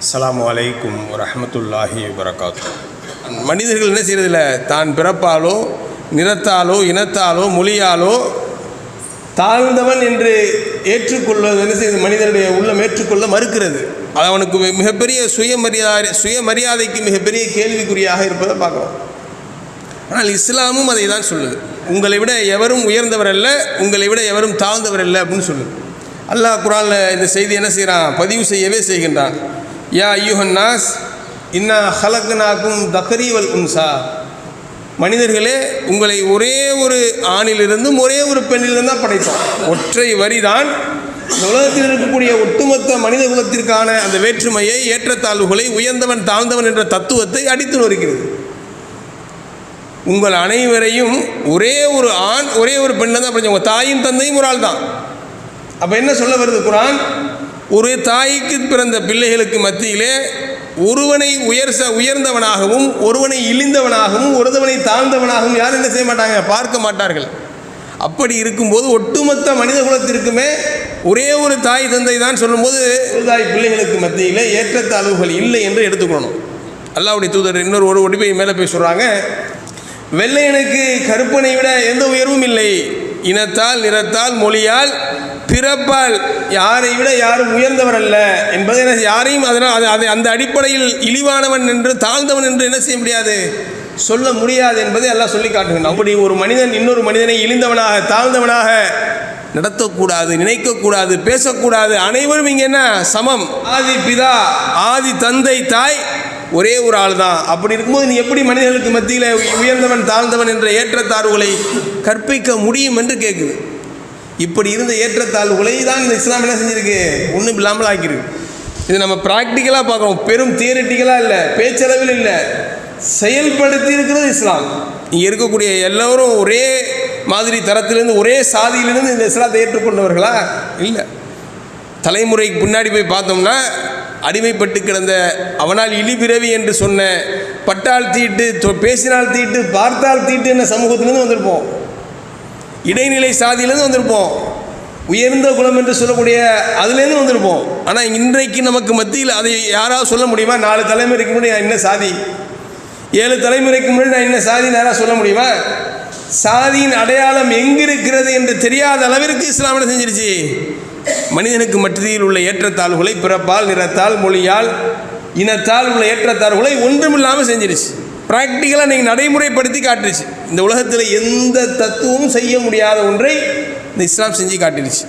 அஸ்ஸலாமு அலைக்கும் வரஹ்மத்துல்லாஹி வபரகாத்து. மனிதர்கள் என்ன செய்கிறதில்ல, தான் பிறப்பாலோ நிறத்தாலோ இனத்தாலோ மொழியாலோ தாழ்ந்தவன் என்று ஏற்றுக்கொள்வது என்ன செய்யுது, மனிதனுடைய உள்ளம் ஏற்றுக்கொள்ள மறுக்கிறது. அது அவனுக்கு மிகப்பெரிய சுயமரியாதைக்கு மிகப்பெரிய கேள்விக்குறியாக இருப்பதை பார்க்கலாம். ஆனால் இஸ்லாமும் அதை தான் சொல்லுது. உங்களை விட எவரும் உயர்ந்தவர் அல்ல, உங்களை விட எவரும் தாழ்ந்தவர் அல்ல அப்படின்னு சொல்லுது. அல்லாஹ் குர்ஆனில் இந்த செய்தி என்ன செய்கிறான், பதிவு செய்யவே செய்கின்றான். யா அய்யுஹன் நாஸ் இன்னா ஹலக்னாக்கும் தக்ரி வல் உன்சா, மனிதர்களே உங்களை ஒரே ஒரு ஆணிலிருந்தும் ஒரே ஒரு பெண்ணிலிருந்து தான் படைத்தோம். ஒற்றை வரிதான் இந்த உலகத்தில் இருக்கக்கூடிய ஒட்டுமொத்த மனித குலத்திற்கான அந்த வேற்றுமையை, ஏற்றத்தாழ்வுகளை, உயர்ந்தவன் தாழ்ந்தவன் என்ற தத்துவத்தை அடித்து நொறுக்கிறது. உங்கள் அனைவரையும் ஒரே ஒரு ஆண் ஒரே ஒரு பெண்ணை தான் படைத்தோம். உங்கள் தாயும் தந்தையும் ஒரு ஆள் தான். அப்போ என்ன சொல்ல வருது குர்ஆன், ஒரு தாய்க்கு பிறந்த பிள்ளைகளுக்கு மத்தியிலே ஒருவனை உயர்ந்தவனாகவும் ஒருவனை இழிந்தவனாகவும் ஒருவனை தாழ்ந்தவனாகவும் யாரும் என்ன செய்ய மாட்டாங்க, பார்க்க மாட்டார்கள். அப்படி இருக்கும்போது ஒட்டுமொத்த மனித குலத்திற்குமே ஒரே ஒரு தாய் தந்தை தான் சொல்லும்போது ஒரு தாய் பிள்ளைகளுக்கு மத்தியில் ஏற்றத்தாழ்வுகள் இல்லை என்று எடுத்துக்கணும். அல்லாஹ்வுடைய தூதர் இன்னொரு ஒரு ஒடிப்பை மேலே போய் சொல்கிறாங்க, வெள்ளையனுக்கு கருப்பனை விட எந்த உயர்வும் இல்லை, இனத்தால் நிறத்தால் மொழியால் பிறப்பால் யாரை விட யாரும் உயர்ந்தவர் அல்ல என்பதை யாரையும் அதனால் அந்த அடிப்படையில் இழிவானவன் என்று தாழ்ந்தவன் என்று என்ன செய்ய முடியாது, சொல்ல முடியாது என்பதை எல்லாம் சொல்லி காட்டுகிறான். அப்படி ஒரு மனிதன் இன்னொரு மனிதனை இழிந்தவனாக தாழ்ந்தவனாக நடத்தக்கூடாது, நினைக்கக்கூடாது, பேசக்கூடாது. அனைவரும் இங்கே என்ன சமம். ஆதி பிதா ஆதி தந்தை தாய் ஒரே ஒரு ஆள் தான். அப்படி இருக்கும்போது நீ எப்படி மனிதர்களுக்கு மத்தியில் உயர்ந்தவன் தாழ்ந்தவன் என்ற ஏற்றத்தாழ்வுகளை கற்பிக்க முடியும் என்று கேட்குது. இப்படி இருந்த ஏற்றத்தாழ்வுகளை தான் இந்த இஸ்லாம் என்ன செஞ்சுருக்கு, ஒன்றும் இல்லாமல் ஆக்கியிருக்கு. இது நம்ம ப்ராக்டிக்கலாக பார்க்குறோம், பெரும் தியரிட்டிக்கலாக இல்லை, பேச்சளவில் இல்லை, செயல்படுத்தி இருக்கிறது இஸ்லாம். இங்கே இருக்கக்கூடிய எல்லோரும் ஒரே மாதிரி தரத்திலிருந்து ஒரே சாதியிலிருந்து இந்த இஸ்லாத்தை ஏற்றுக்கொண்டவர்களா இல்லை. தலைமுறைக்கு பின்னாடி போய் பார்த்தோம்னா அடிமைப்பட்டு கிடந்த, அவனால் இழிபிறவி என்று சொன்ன, பட்டால் தீட்டு பேசினால் தீட்டு பார்த்தால் தீட்டு என்ற சமூகத்திலேருந்து வந்திருப்போம். இடைநிலை சாதியிலேருந்து வந்திருப்போம். உயர்ந்த குலம் என்று சொல்லக்கூடிய அதுலேருந்து வந்திருப்போம். ஆனால் இன்றைக்கு நமக்கு மத்தியில் அதை யாராவது சொல்ல முடியுமா? 4 தலைமுறைக்கு முன்னாடி நான் என்ன சாதி, 7 தலைமுறைக்கு முன்னாடி நான் என்ன சாதின்னு யாராவது சொல்ல முடியுமா? சாதியின் அடையாளம் எங்கிருக்கிறது என்று தெரியாத அளவிற்கு இஸ்லாம் என்ன செஞ்சிருச்சு, மனிதனுக்கு மத்தியில் உள்ள ஏற்றத்தாழ்வுகளை பிறப்பால் நிறத்தால் மொழியால் இனத்தால் உள்ள ஏற்றத்தாழ்வுகளை ஒன்றுமில்லாமல் செஞ்சிருச்சு. ப்ராக்டிக்கலாக நீங்கள் நடைமுறைப்படுத்தி காட்டுருச்சு. இந்த உலகத்தில் எந்த தத்துவமும் செய்ய முடியாத ஒன்றை இந்த இஸ்லாம் செஞ்சு காட்டிடுச்சு.